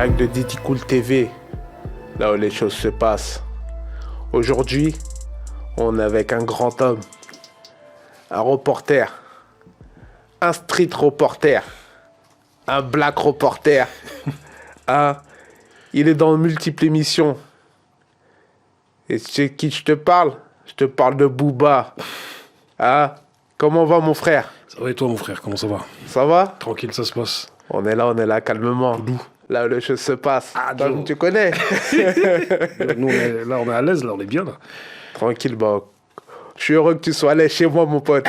direct de Didi Cool TV, là où les choses se passent. Aujourd'hui, on est avec un grand homme, un reporter, un street reporter, un black reporter. Il est dans multiples émissions. Et tu sais qui je te parle? Je te parle de Booba. Comment va mon frère? Ça va et toi mon frère, comment ça va? Ça va? Tranquille, ça se passe. On est là, calmement. D'où? Là où les choses se passent. Joe. Tu connais? Nous, on est à l'aise, là, on est bien là. Tranquille, bah. Je suis heureux que tu sois allé chez moi, mon pote.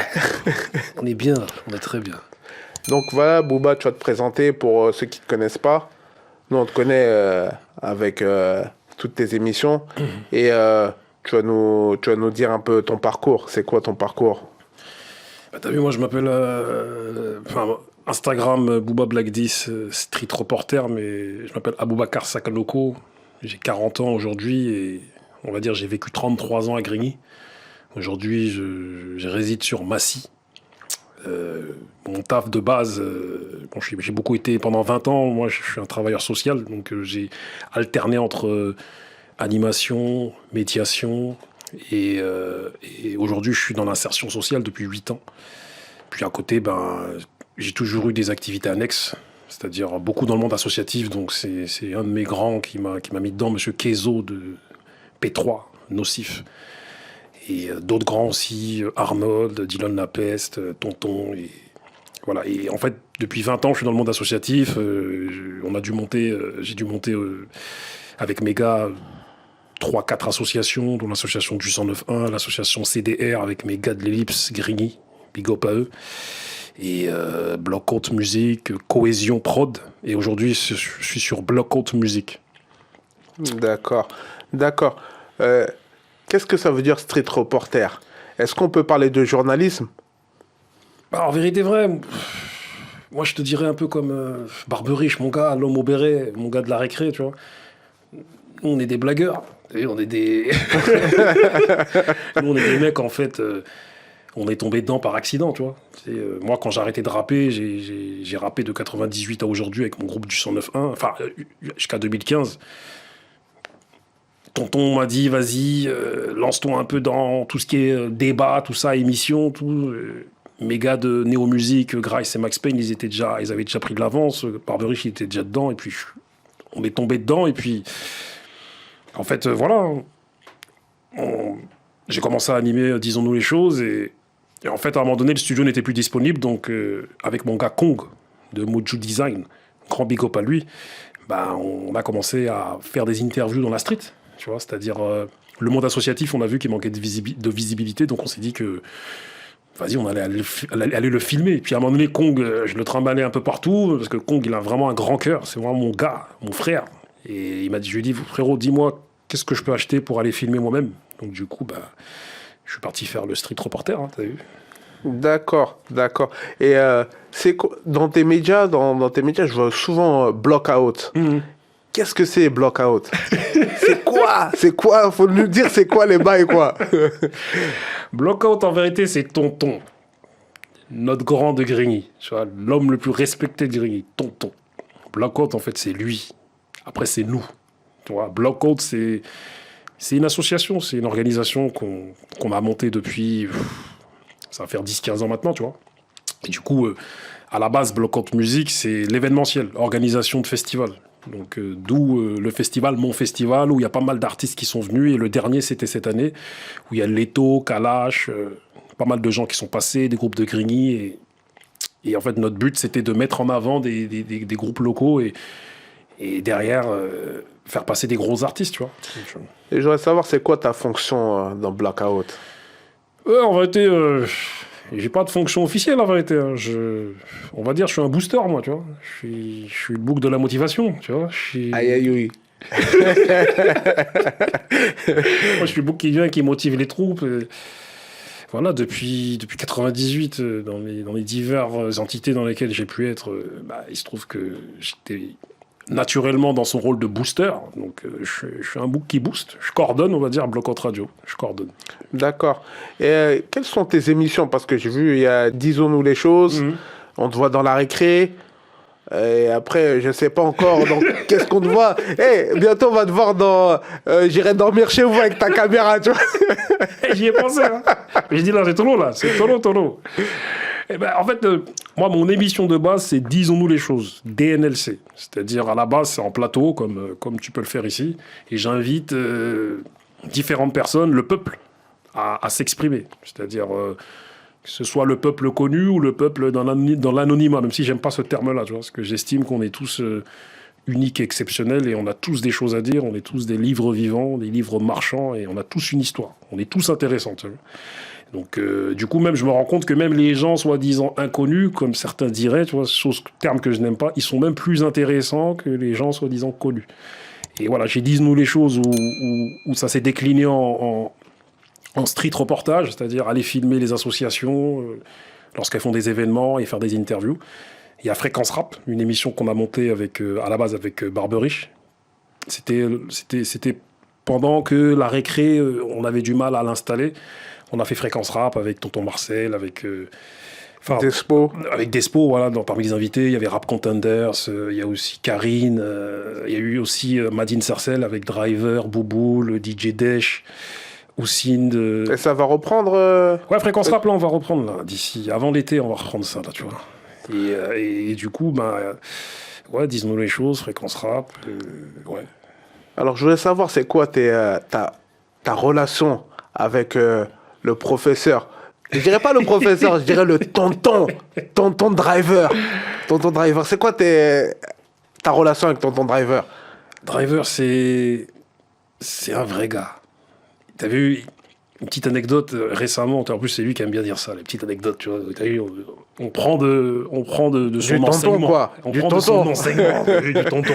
On est bien, là, on est très bien. Donc voilà, Booba, tu vas te présenter pour ceux qui ne te connaissent pas. Nous, on te connaît avec toutes tes émissions. Et tu vas nous dire un peu ton parcours. C'est quoi ton parcours? Bah, t'as vu, moi je m'appelle Instagram Booba Black 10 Street Reporter, mais je m'appelle Aboubakar Sakanoko. J'ai 40 ans aujourd'hui et on va dire j'ai vécu 33 ans à Grigny. Aujourd'hui, je réside sur Massy. Mon taf de base, j'ai beaucoup été pendant 20 ans. Moi, je suis un travailleur social, donc j'ai alterné entre animation, médiation, et aujourd'hui, je suis dans l'insertion sociale depuis 8 ans. Puis à côté, j'ai toujours eu des activités annexes, c'est-à-dire beaucoup dans le monde associatif. Donc c'est un de mes grands qui m'a mis dedans, Monsieur Kezo de P3, Nocif. Et d'autres grands aussi, Arnold, Dylan Lapeste, Tonton. Et voilà. Et en fait, depuis 20 ans, je suis dans le monde associatif. J'ai dû monter avec mes gars 3-4 associations, dont l'association du 109.1, l'association CDR avec mes gars de l'Ellipse, Grigny, big up à eux. Et Blockout Music, Cohésion Prod. Et aujourd'hui, je suis sur Blockout Music. D'accord. Qu'est-ce que ça veut dire street reporter? Est-ce qu'on peut parler de journalisme? En vérité, vrai, moi je te dirais un peu comme Barberiche, mon gars, l'homme au béret, mon gars de la récré, tu vois. Nous, on est des blagueurs. Et on est des... Nous, on est des mecs, en fait, on est tombé dedans par accident, tu vois. Moi, quand j'ai arrêté de rapper, j'ai rappé de 98 à aujourd'hui avec mon groupe du 109.1, enfin, jusqu'à 2015. Tonton m'a dit, vas-y, lance-toi un peu dans tout ce qui est débat, tout ça, émission, tout. Mes gars de Néo Musique, Grice et Max Payne, ils avaient déjà pris de l'avance. Barberich, il était déjà dedans. Et puis, on est tombé dedans. Et puis, en fait, voilà. J'ai commencé à animer Disons-nous les choses. Et en fait, à un moment donné, le studio n'était plus disponible. Donc, avec mon gars Kong de Moju Design, grand big up à lui, on a commencé à faire des interviews dans la street. Tu vois, c'est-à-dire, le monde associatif, on a vu qu'il manquait de visibilité, donc on s'est dit que, vas-y, on allait le filmer. Et puis à un moment donné, Kong, je le trimballais un peu partout, parce que Kong, il a vraiment un grand cœur, c'est vraiment mon gars, mon frère. Et je lui ai dit, frérot, dis-moi, qu'est-ce que je peux acheter pour aller filmer moi-même? Donc du coup, je suis parti faire le street reporter, hein, t'as vu? D'accord. Et c'est dans tes médias, je vois souvent Blockout. Qu'est-ce que c'est Blockout? C'est quoi? Faut nous dire c'est quoi les bails, quoi. Blockout, en vérité, c'est Tonton. Notre grand de Grigny. Tu vois, l'homme le plus respecté de Grigny. Tonton. Blockout, en fait, c'est lui. Après, c'est nous. Tu vois, Blockout, c'est une association, c'est une organisation qu'on a montée depuis... ça va faire 10-15 ans maintenant, tu vois. Et du coup, à la base, Blockout Music, c'est l'événementiel, organisation de festival. Donc, d'où le festival, mon festival, où il y a pas mal d'artistes qui sont venus. Et le dernier, c'était cette année, où il y a Leto, Kalash, pas mal de gens qui sont passés, des groupes de Grigny. Et en fait, notre but, c'était de mettre en avant des groupes locaux et derrière, faire passer des gros artistes, tu vois. Et je voudrais savoir, c'est quoi ta fonction dans Blockout? En vérité, j'ai pas de fonction officielle, en vérité. Hein. On va dire, je suis un booster, moi, tu vois. Je suis le bouc de la motivation, tu vois. Aïe. Moi, je suis le bouc qui vient, qui motive les troupes. Voilà, depuis 98, dans les diverses entités dans lesquelles j'ai pu être, il se trouve que j'étais naturellement dans son rôle de booster. Donc, je suis un bouc qui booste. Je coordonne, on va dire, Blockout Radio. Je coordonne. D'accord. Et quelles sont tes émissions? Parce que j'ai vu, il y a Disons-nous les choses, on te voit dans la récré. Et après, je sais pas encore. Donc, qu'est-ce qu'on te voit? Bientôt, on va te voir dans. J'irai dormir chez vous avec ta caméra, tu vois. J'y ai pensé. Hein. J'ai dit là, c'est Tolo, là. C'est Tolo. Et ben, en fait, moi, mon émission de base, c'est Disons-nous les choses, DNLC. C'est-à-dire, à la base, c'est en plateau, comme tu peux le faire ici. Et j'invite différentes personnes, le peuple, à s'exprimer. C'est-à-dire, que ce soit le peuple connu ou le peuple dans l'anonymat, même si j'aime pas ce terme-là, tu vois, parce que j'estime qu'on est tous uniques et exceptionnels et on a tous des choses à dire, on est tous des livres vivants, des livres marchands et on a tous une histoire. On est tous intéressants, tu vois. Donc, du coup, même, je me rends compte que même les gens soi-disant inconnus, comme certains diraient, tu vois, terme que je n'aime pas, ils sont même plus intéressants que les gens soi-disant connus. Et voilà, j'ai dit nous les choses où ça s'est décliné en street reportage, c'est-à-dire aller filmer les associations lorsqu'elles font des événements et faire des interviews. Il y a Fréquence Rap, une émission qu'on a montée à la base avec Barberich. C'était pendant que la récré, on avait du mal à l'installer. On a fait Fréquence Rap avec Tonton Marcel, avec Despo. Avec Despo, voilà, parmi les invités, il y avait Rap Contenders, il y a aussi Karine, il y a eu aussi Madine Sarcel avec Driver, Boubou, le DJ Desh. Et ça va reprendre Ouais, Fréquence Rap, là, on va reprendre, là, d'ici, avant l'été, on va reprendre ça, là, tu vois. Et du coup, ouais, dis-nous les choses, Fréquence Rap, ouais. Alors, je voulais savoir, c'est quoi ta relation avec le professeur? Je dirais pas le professeur, je dirais le tonton Driver. Tonton Driver, c'est quoi ta relation avec tonton Driver? Driver, c'est un vrai gars. T'as vu, une petite anecdote récemment, en plus c'est lui qui aime bien dire ça, les petites anecdotes, tu vois. T'as vu, on prend de son enseignement. Tonton, quoi. On prend de son enseignement, du tonton.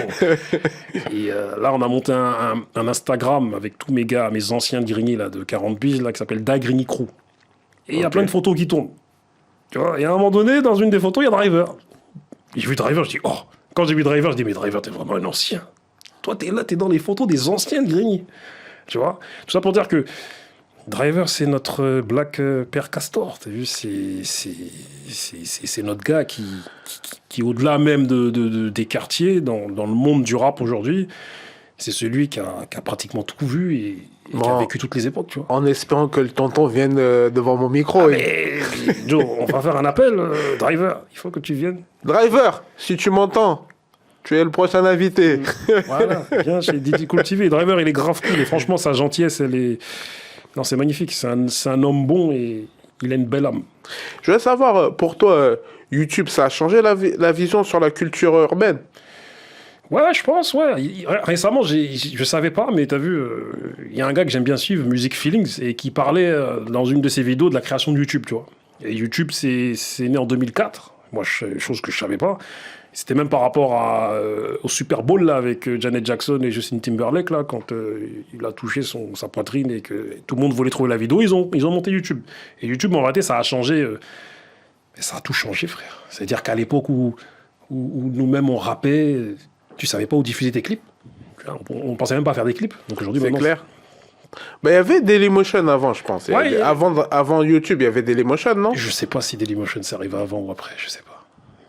Et là, on a monté un Instagram avec tous mes gars, mes anciens de Grigny, là, de 40 piges, là, qui s'appelle Da Grigny Crew. Et il y a plein de photos qui tournent. Tu vois, et à un moment donné, dans une des photos, il y a Driver. Et j'ai vu Driver, je dis, oh, quand j'ai vu Driver, je dis, mais Driver, t'es vraiment un ancien. Toi, t'es là, t'es dans les photos des anciens de Grigny. Tu vois, tout ça pour dire que Driver, c'est notre Black Père Castor. T'as vu, c'est notre gars qui au-delà même des quartiers, dans le monde du rap aujourd'hui, c'est celui qui a pratiquement tout vu et qui a vécu toutes les époques, tu vois. En espérant que le tonton vienne devant mon micro. Mais, Joe, on va faire un appel, Driver, il faut que tu viennes. Driver, si tu m'entends, tu es le prochain invité. Voilà, viens chez Didi Cool TV. Driver, il est grave cool et franchement, sa gentillesse, elle est... Non, c'est magnifique. C'est un homme bon et il a une belle âme. Je voulais savoir, pour toi, YouTube, ça a changé la vision sur la culture urbaine? Ouais, je pense, ouais. Récemment, je savais pas, mais t'as vu, il y a un gars que j'aime bien suivre, Music Feelings, et qui parlait dans une de ses vidéos de la création de YouTube, tu vois. Et YouTube, c'est né en 2004. Moi, chose que je savais pas. C'était même par rapport au Super Bowl là, avec Janet Jackson et Justin Timberlake, là, quand il a touché sa poitrine et que tout le monde voulait trouver la vidéo, ils ont monté YouTube. Et YouTube, en réalité, ça a changé. Ça a tout changé, frère. C'est-à-dire qu'à l'époque où nous-mêmes on rappait, tu savais pas où diffuser tes clips. On pensait même pas à faire des clips. Donc aujourd'hui, c'est clair. Mais il y avait Dailymotion avant, je pense. Ouais, avant YouTube, il y avait Dailymotion, non? Je sais pas si Dailymotion ça arrive avant ou après, je sais pas.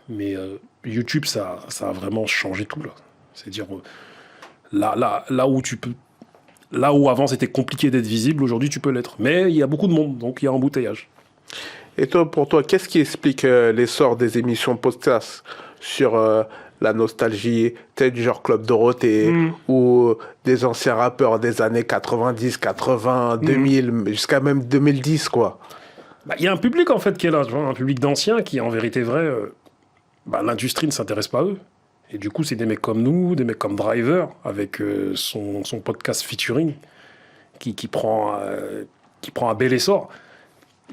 Mais YouTube, ça a vraiment changé tout, là. C'est-à-dire, là où tu peux... Là où avant, c'était compliqué d'être visible, aujourd'hui, tu peux l'être. Mais il y a beaucoup de monde, donc il y a embouteillage. Et toi, pour toi, qu'est-ce qui explique l'essor des émissions podcast sur la nostalgie, peut-être du genre Club Dorothée ou des anciens rappeurs des années 90, 80, 2000, jusqu'à même 2010, quoi? Il y a un public, en fait, qui est là, tu vois, un public d'anciens qui, en vérité vrai... l'industrie ne s'intéresse pas à eux. Et du coup, c'est des mecs comme nous, des mecs comme Driver, avec son podcast featuring, qui prend un bel essor.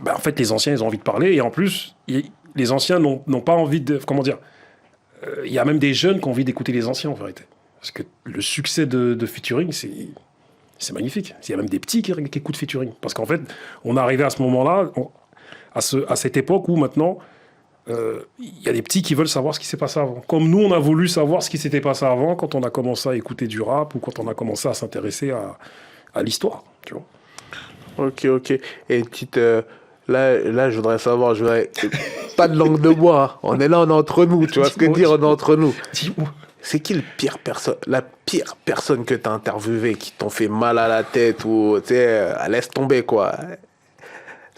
En fait, les anciens, ils ont envie de parler. Et en plus, les anciens n'ont pas envie de... Comment dire? Il y a même des jeunes qui ont envie d'écouter les anciens, en vérité. Parce que le succès de featuring, c'est magnifique. Il y a même des petits qui écoutent featuring. Parce qu'en fait, on est arrivé à ce moment-là, à cette époque où maintenant... Il y a des petits qui veulent savoir ce qui s'est passé avant. Comme nous, on a voulu savoir ce qui s'était passé avant quand on a commencé à écouter du rap ou quand on a commencé à s'intéresser à l'histoire, tu vois. Ok. Et une petite... là, je voudrais savoir... Pas de langue de bois. Hein. On est là, on est entre nous. Tu vois ce que dire, on est entre nous. Dis-moi. C'est qui la pire personne que tu as interviewée qui t'ont fait mal à la tête ou, tu sais, laisse tomber, quoi.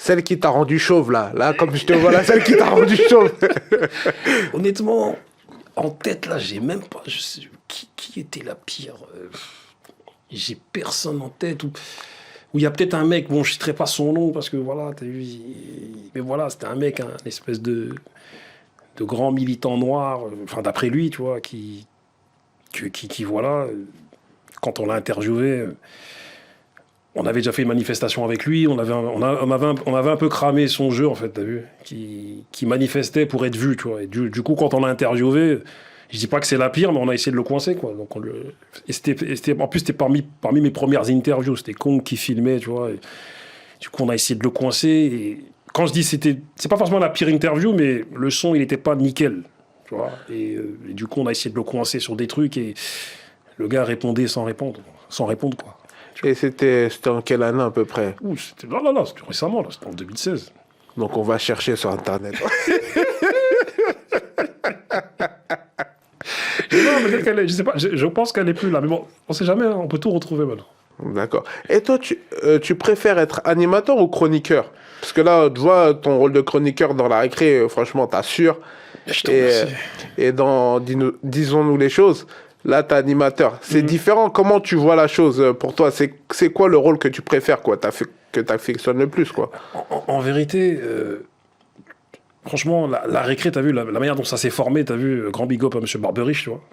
Celle qui t'a rendu chauve, là. Là, comme je te vois, là, celle qui t'a rendu chauve. Honnêtement, en tête, là, j'ai même pas... Je sais, qui était la pire j'ai personne en tête. Ou il y a peut-être un mec, bon, je ne citerai pas son nom, parce que voilà, t'as vu... Mais voilà, c'était un mec, un espèce de grand militant noir, enfin, d'après lui, tu vois, qui voilà, quand on l'a interviewé... On avait déjà fait une manifestation avec lui, on avait un peu cramé son jeu, en fait, t'as vu, qui manifestait pour être vu, tu vois. Et du coup, quand on l'a interviewé, je dis pas que c'est la pire, mais on a essayé de le coincer, quoi. Donc en plus, c'était parmi mes premières interviews, c'était Kong qui filmait, tu vois. Et du coup, on a essayé de le coincer. Et quand je dis c'est pas forcément la pire interview, mais le son, il était pas nickel, tu vois. Et du coup, on a essayé de le coincer sur des trucs et le gars répondait sans répondre, quoi. Et c'était en quelle année à peu près? C'était récemment, là, c'était en 2016. Donc on va chercher sur Internet. Non, peut-être qu'elle est, je sais pas, je pense qu'elle est plus là. Mais bon, on sait jamais, hein, on peut tout retrouver maintenant. D'accord. Et toi, tu préfères être animateur ou chroniqueur? Parce que là, tu vois, ton rôle de chroniqueur dans la récré, franchement, t'assures. Et disons-nous les choses, là, t'es animateur. C'est différent. Comment tu vois la chose pour toi? C'est quoi le rôle que tu préfères, quoi, que t'affectionnes le plus, quoi? En vérité, franchement, la récré, t'as vu, la manière dont ça s'est formé, t'as vu, grand big up à M. Barberich, tu vois.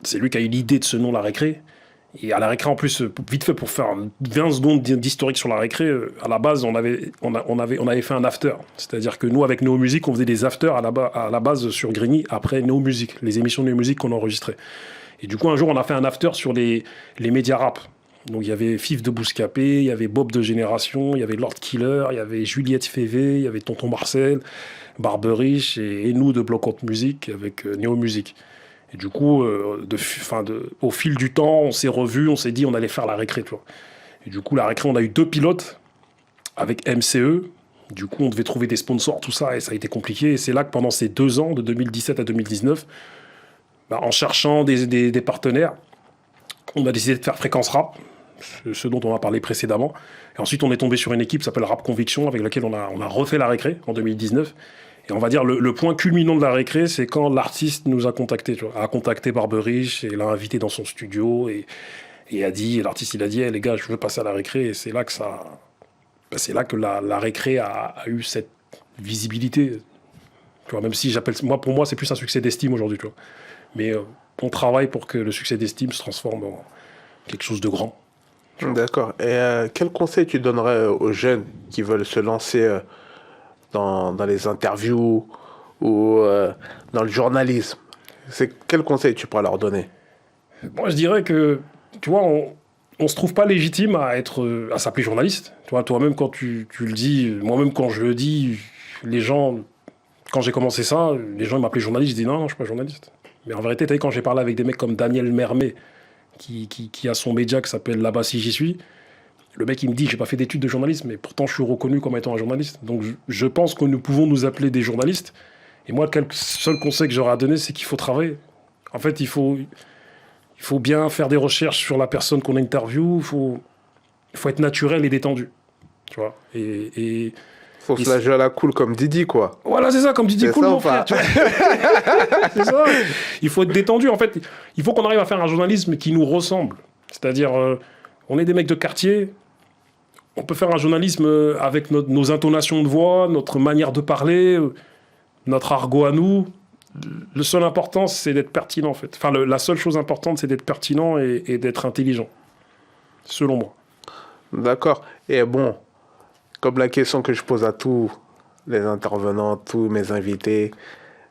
C'est lui qui a eu l'idée de ce nom, la récré. Et à la récré, en plus, vite fait, pour faire 20 secondes d'historique sur la récré, à la base, on avait fait un after. C'est-à-dire que nous, avec Néo Musique, on faisait des afters à la base sur Grigny, après Néo Musique, les émissions de Néo Musique qu'on enregistrait. Et du coup, un jour, on a fait un after sur les médias rap. Donc, il y avait Fif de Bouscapé, il y avait Bob de Génération, il y avait Lord Killer, il y avait Juliette Févé, il y avait Tonton Marcel, Barberich et nous de Bloc Contre Musique avec Néo Musique. Et du coup, au fil du temps, on s'est revus, on s'est dit on allait faire la récré. Tu vois. Et du coup, la récré, on a eu 2 pilotes avec MCE. Du coup, on devait trouver des sponsors, tout ça, et ça a été compliqué. Et c'est là que pendant ces 2 ans, de 2017 à 2019, en cherchant des partenaires, on a décidé de faire Fréquence Rap, ce dont on a parlé précédemment. Et ensuite, on est tombé sur une équipe qui s'appelle Rap Conviction, avec laquelle on a refait la récré en 2019. Et on va dire, le point culminant de la récré, c'est quand l'artiste nous a contactés, tu vois, a contacté Barberich et l'a invité dans son studio et l'artiste, il a dit, hey, les gars, je veux passer à la récré. Et c'est là que la récré a eu cette visibilité. Tu vois, même si pour moi, c'est plus un succès d'estime aujourd'hui, tu vois. Mais on travaille pour que le succès d'estime se transforme en quelque chose de grand. D'accord. Et quel conseil tu donnerais aux jeunes qui veulent se lancer dans les interviews ou dans le journalisme? Quel conseil tu pourrais leur donner? Moi, je dirais que, tu vois, on se trouve pas légitime à s'appeler journaliste. Tu vois, toi-même, quand tu le dis, moi-même, quand je le dis, les gens, quand j'ai commencé ça, les gens m'appelaient journaliste. Je dis non, je suis pas journaliste. Mais en vérité, quand j'ai parlé avec des mecs comme Daniel Mermet, qui a son média qui s'appelle Là-bas si j'y suis, le mec il me dit j'ai pas fait d'études de journalisme, mais pourtant je suis reconnu comme étant un journaliste. Donc je pense que nous pouvons nous appeler des journalistes. Et moi, le seul conseil que j'aurais à donner, c'est qu'il faut travailler. En fait, il faut bien faire des recherches sur la personne qu'on interviewe. Il faut être naturel et détendu. Tu vois. Faut se la jouer à la cool comme Didi, quoi. Voilà, c'est ça, comme Didi Cool, mon frère. Tu vois. C'est ça. Il faut être détendu. En fait, il faut qu'on arrive à faire un journalisme qui nous ressemble. C'est-à-dire, on est des mecs de quartier. On peut faire un journalisme avec nos intonations de voix, notre manière de parler, notre argot à nous. Le seul important, c'est d'être pertinent, en fait. Enfin, la seule chose importante, c'est d'être pertinent et d'être intelligent. Selon moi. D'accord. Et bon, comme la question que je pose à tous les intervenants, tous mes invités,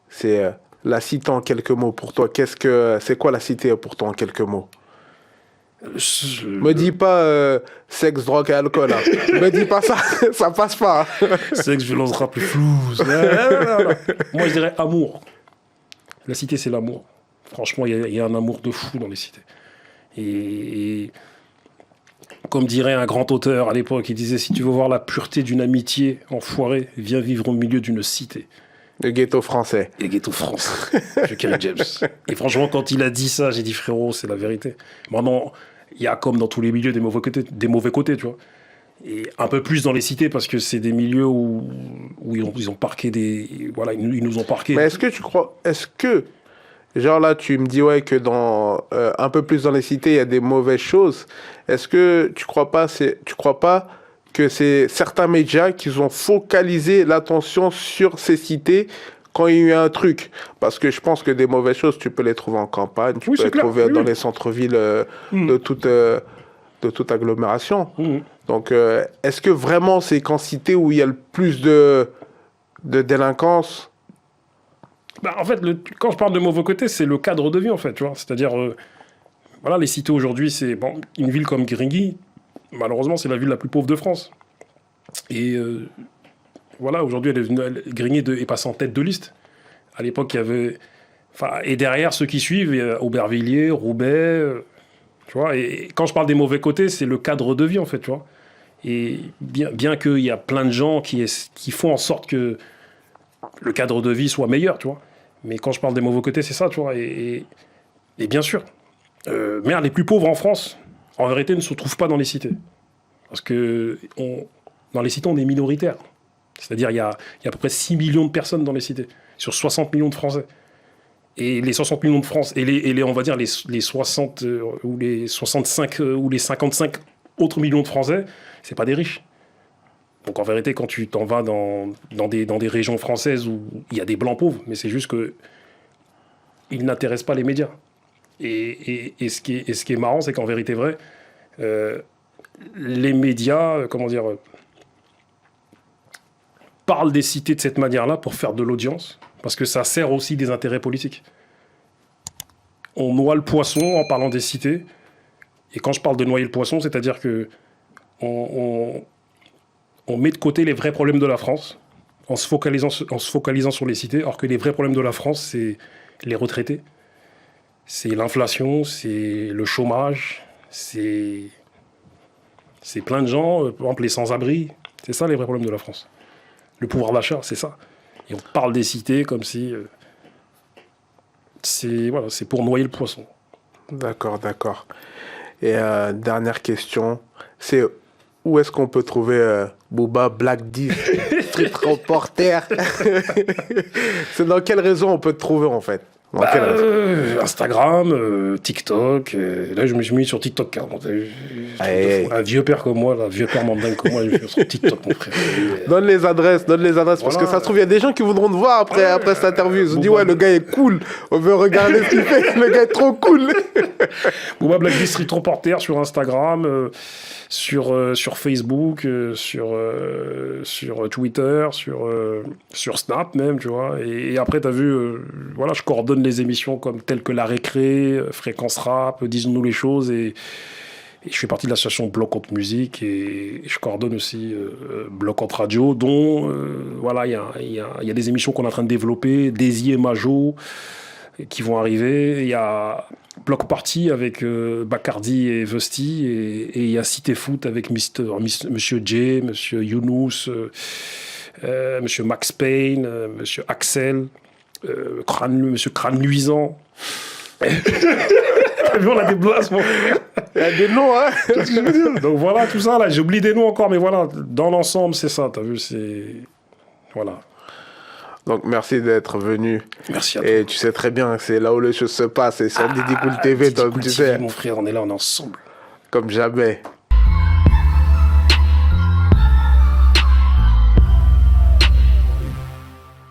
c'est la cité en quelques mots. Pour toi, c'est quoi la cité pour toi en quelques mots? Me dis pas sexe, drogue et alcool. Hein. Me dis pas ça, ça passe pas. Hein. Sexe, violence, rap et flouze. Non. Moi, je dirais amour. La cité, c'est l'amour. Franchement, il y a un amour de fou dans les cités. Et Comme dirait un grand auteur à l'époque, il disait, si tu veux voir la pureté d'une amitié enfoirée, viens vivre au milieu d'une cité. Le ghetto français. Et ghetto France, de Kerry James. Et franchement, quand il a dit ça, j'ai dit, frérot, c'est la vérité. Maintenant, il y a comme dans tous les milieux des mauvais côtés, tu vois. Et un peu plus dans les cités, parce que c'est des milieux où ils ont parqué des... Voilà, ils nous ont parqué. Mais est-ce que tu crois... Est-ce que... Genre là, tu me dis ouais que dans un peu plus dans les cités, il y a des mauvaises choses. Est-ce que tu crois pas que c'est certains médias qui ont focalisé l'attention sur ces cités quand il y a eu un truc? Parce que je pense que des mauvaises choses, tu peux les trouver en campagne, tu peux les trouver dans les centres-villes de toute agglomération. Donc, est-ce que vraiment c'est qu'en cité où il y a le plus de délinquance? Bah, en fait, quand je parle de mauvais côté, c'est le cadre de vie, en fait, tu vois. C'est-à-dire, voilà, les cités aujourd'hui, c'est... Bon, une ville comme Grigny, malheureusement, c'est la ville la plus pauvre de France. Et voilà, aujourd'hui, Grigny est passée en tête de liste. À l'époque, il y avait... Enfin, et derrière, ceux qui suivent, il y a Aubervilliers, Roubaix, tu vois. Et quand je parle des mauvais côtés, c'est le cadre de vie, en fait, tu vois. Et bien qu'il y a plein de gens qui font en sorte que le cadre de vie soit meilleur, tu vois. Mais quand je parle des mauvais côtés, c'est ça, tu vois. Et bien sûr, les plus pauvres en France, en vérité, ne se trouvent pas dans les cités. Parce que dans les cités, on est minoritaire. C'est-à-dire, il y a à peu près 6 millions de personnes dans les cités, sur 60 millions de Français. Et les 60 millions de France, on va dire les 60 ou les 65 ou les 55 autres millions de Français, c'est pas des riches. Donc en vérité, quand tu t'en vas dans des régions françaises où il y a des blancs pauvres, mais c'est juste que ils n'intéressent pas les médias. Et ce qui est marrant, c'est qu'en vérité vrai, les médias, parlent des cités de cette manière-là pour faire de l'audience, parce que ça sert aussi des intérêts politiques. On noie le poisson en parlant des cités, et quand je parle de noyer le poisson, c'est-à-dire que on met de côté les vrais problèmes de la France en se focalisant sur les cités, alors que les vrais problèmes de la France, c'est les retraités, c'est l'inflation, c'est le chômage, c'est plein de gens, par exemple les sans-abri, c'est ça les vrais problèmes de la France. Le pouvoir d'achat, c'est ça. Et on parle des cités comme si... c'est pour noyer le poisson. D'accord. Et dernière question, c'est où est-ce qu'on peut trouver Booba Black 10, Street Reporter? C'est dans quelle réseau on peut te trouver en fait? Instagram, TikTok. Là, je me suis mis sur TikTok carrément. Un vieux père comme moi, un vieux père mandingue comme moi, je me suis mis sur TikTok, mon frère. Donne les adresses, voilà. Parce que ça se trouve, il y a des gens qui voudront te voir après cette interview. Ils se disent, ouais, le gars est cool, on veut regarder ce qu'il fait, le gars est trop cool. Booba Black 10, Street Reporter sur Instagram, sur Facebook, sur Twitter, sur Snap même, tu vois. Et après, t'as vu, je coordonne les émissions telles que La Récré, Fréquence Rap, Disons-nous les choses, et je fais partie de l'association Bloc contre musique, et je coordonne aussi Bloc contre radio, dont il y a des émissions qu'on est en train de développer, Daisy et Majo, qui vont arriver. Il y a Bloc Party avec Bacardi et Vesti, et il y a Cité Foot avec Monsieur J, Monsieur Younous, Monsieur Max Payne, Monsieur Axel, Monsieur Crâne Luisant. T'as vu, on a des blagues, mon frère. Il y a des noms, hein. Tu vois ce que je veux dire? Donc voilà, tout ça, là, j'ai oublié des noms encore, mais voilà, dans l'ensemble, c'est ça, t'as vu, c'est... Voilà. Donc merci d'être venu. Merci à toi. Et tu sais très bien, c'est là où les choses se passent, et sur Didi Cool TV, Didi Cool tu TV, sais. mon frère, on est là, on est ensemble. Comme jamais.